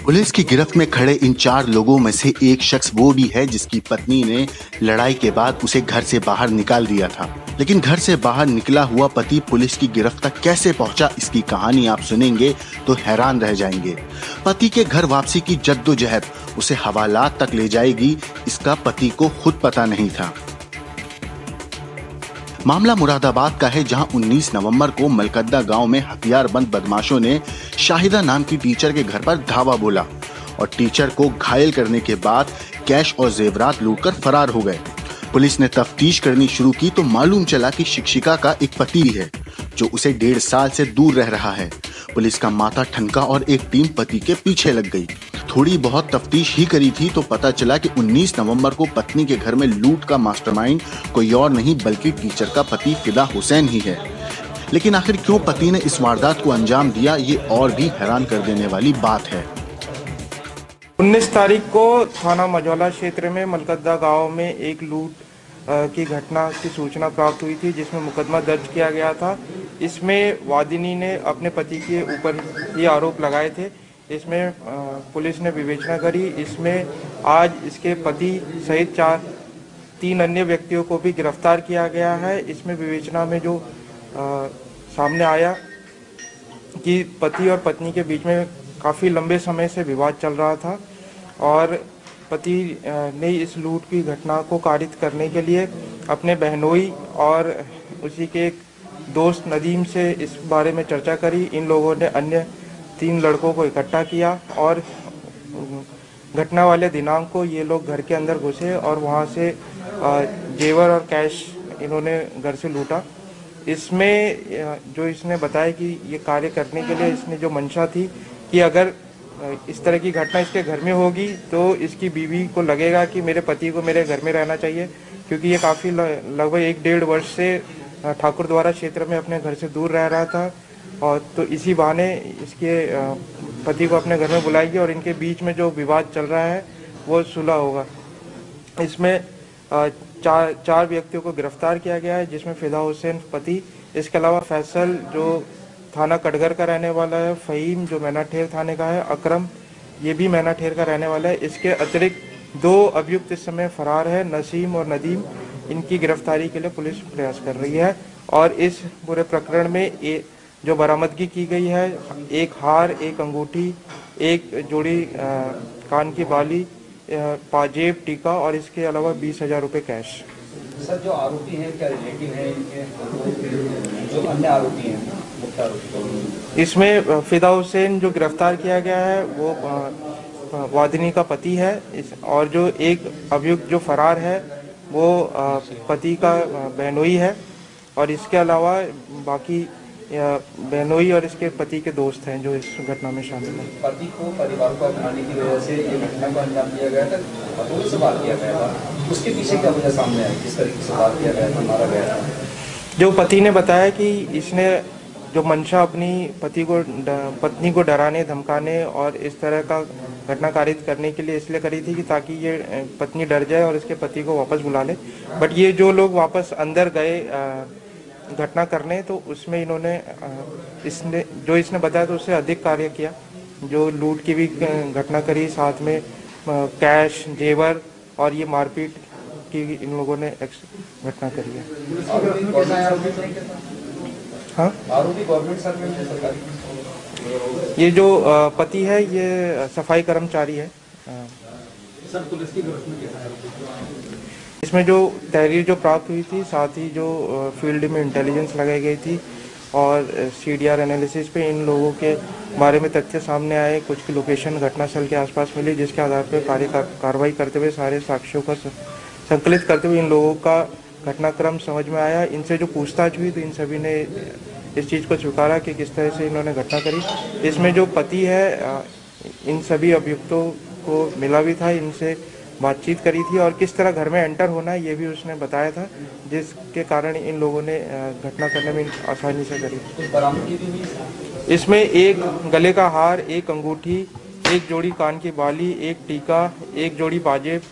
Police की गिरफ्त में खड़े इन 4 लोगों में से एक शख्स वो भी है जिसकी पत्नी ने लड़ाई के बाद उसे घर से बाहर निकाल दिया था। लेकिन घर से बाहर निकला हुआ पति पुलिस की गिरफ्त तक कैसे पहुंचा, इसकी कहानी आप सुनेंगे तो हैरान रह जाएंगे। पति के घर वापसी की जद्दोजहद उसे हवालात तक ले जाएगी, इसका पति को खुद पता नहीं था। मामला मुरादाबाद का है, जहां 19 नवंबर को मलकद्दा गांव में हथियारबंद बदमाशों ने शाहिदा नाम की टीचर के घर पर धावा बोला और टीचर को घायल करने के बाद कैश और जेवरात लूटकर फरार हो गए। पुलिस ने तफ्तीश करनी शुरू की तो मालूम चला कि शिक्षिका का एक पति है जो उसे 1.5 साल से दूर रह रहा है। पुलिस का माथा ठनका और एक टीम पति के पीछे लग गई। थोड़ी बहुत तफ्तीश ही करी थी तो पता चला कि 19 नवंबर को पत्नी के घर में लूट का मास्टरमाइंड कोई और नहीं बल्कि टीचर का पति फिदा हुसैन ही है। लेकिन आखिर क्यों पति ने इस वारदात को अंजाम दिया, ये और भी हैरान कर देने वाली बात है। 19 तारीख को थाना मझौला क्षेत्र में मलकद्दा गांव में एक लूट की घटना की सूचना प्राप्त हुई थी, जिसमें मुकदमा दर्ज किया गया था। इसमें वादिनी ने अपने पति के ऊपर ये आरोप लगाए थे। इसमें पुलिस ने विवेचना करी। इसमें आज इसके पति सहित 3 अन्य व्यक्तियों को भी गिरफ्तार किया गया है। इसमें विवेचना में जो सामने आया कि पति और पत्नी के बीच में काफ़ी लंबे समय से विवाद चल रहा था और पति ने इस लूट की घटना को कारित करने के लिए अपने बहनोई और उसी के एक दोस्त नदीम से इस बारे में चर्चा करी। इन लोगों ने अन्य 3 लड़कों को इकट्ठा किया और घटना वाले दिनांक को ये लोग घर के अंदर घुसे और वहाँ से जेवर और कैश इन्होंने घर से लूटा। इसमें जो इसने बताया कि ये कार्य करने के लिए इसने जो मंशा थी कि अगर इस तरह की घटना इसके घर में होगी तो इसकी बीवी को लगेगा कि मेरे पति को मेरे घर में रहना चाहिए, क्योंकि ये काफ़ी लगभग 1-1.5 वर्ष से ठाकुर द्वारा क्षेत्र में अपने घर से दूर रह रहा था। और तो इसी बहाने इसके पति को अपने घर में बुलाएगी और इनके बीच में जो विवाद चल रहा है वो सुलह होगा। इसमें 4 व्यक्तियों को गिरफ्तार किया गया है, जिसमें फिदा हुसैन पति, इसके अलावा फैसल जो थाना कटघर का रहने वाला है, फ़हीम जो मैनाठेर थाने का है, अकरम ये भी मैनाठेर का रहने वाला है। इसके अतिरिक्त 2 अभियुक्त इस समय फरार है, नसीम और नदीम। इनकी गिरफ्तारी के लिए पुलिस प्रयास कर रही है और इस पूरे प्रकरण में जो बरामदगी की गई है, एक हार, एक अंगूठी, एक जोड़ी कान की बाली, पाजेब, टीका और इसके अलावा 20,000 रुपये कैश। सर, जो आरोपी हैं क्या रिलेटिव हैं इनके, जो अन्य आरोपी हैं मुख्य आरोपी? इसमें फिदा हुसैन जो गिरफ्तार किया गया है वो वादिनी का पति है। और जो एक अभियुक्त जो फरार है वो पति का बहनोई है और इसके अलावा बाकी बहनोई और इसके पति के दोस्त हैं जो इस घटना में शामिल हैं। पति को परिवार को अपनाने की वजह से ये घटना को अंजाम दिया गया था, पुलिस से बात किया गया था, उसके पीछे क्या वजह सामने आई, किस तरीके से बात किया गया था, मारा गया था? जो पति ने बताया कि इसने जो मंशा अपनी पत्नी को डराने, धमकाने और इस तरह का घटना कारित करने के लिए इसलिए करी थी कि ताकि ये पत्नी डर जाए और इसके पति को वापस बुला ले। बट ये जो लोग वापस अंदर गए घटना करने, तो उसमें इन्होंने इसने बताया तो उससे अधिक कार्य किया, जो लूट की भी घटना करी, साथ में कैश, जेवर और ये मारपीट की इन लोगों ने घटना करी है। हाँ, आरोपी गवर्नमेंट सर्वेंट है, सरकारी? ये जो पति है ये सफाई कर्मचारी है। सर, पुलिस की गिरफ्त में कैसा? इसमें जो तहरीर जो प्राप्त हुई थी, साथ ही जो फील्ड में इंटेलिजेंस लगाई गई थी और CDR एनालिसिस पे इन लोगों के बारे में तथ्य सामने आए, कुछ की लोकेशन घटनास्थल के आसपास मिली, जिसके आधार पर कार्रवाई करते हुए सारे साक्ष्यों का संकलित करते हुए इन लोगों का घटनाक्रम समझ में आया। इनसे जो पूछताछ हुई तो इन सभी ने इस चीज़ को स्वीकारा कि किस तरह से इन्होंने घटना करी। इसमें जो पति है इन सभी अभियुक्तों को मिला भी था, इनसे बातचीत करी थी और किस तरह घर में एंटर होना है ये भी उसने बताया था, जिसके कारण इन लोगों ने घटना करने में आसानी से करी। इसमें एक गले का हार, एक अंगूठी, एक जोड़ी कान की बाली, एक टीका, एक जोड़ी पाजेब,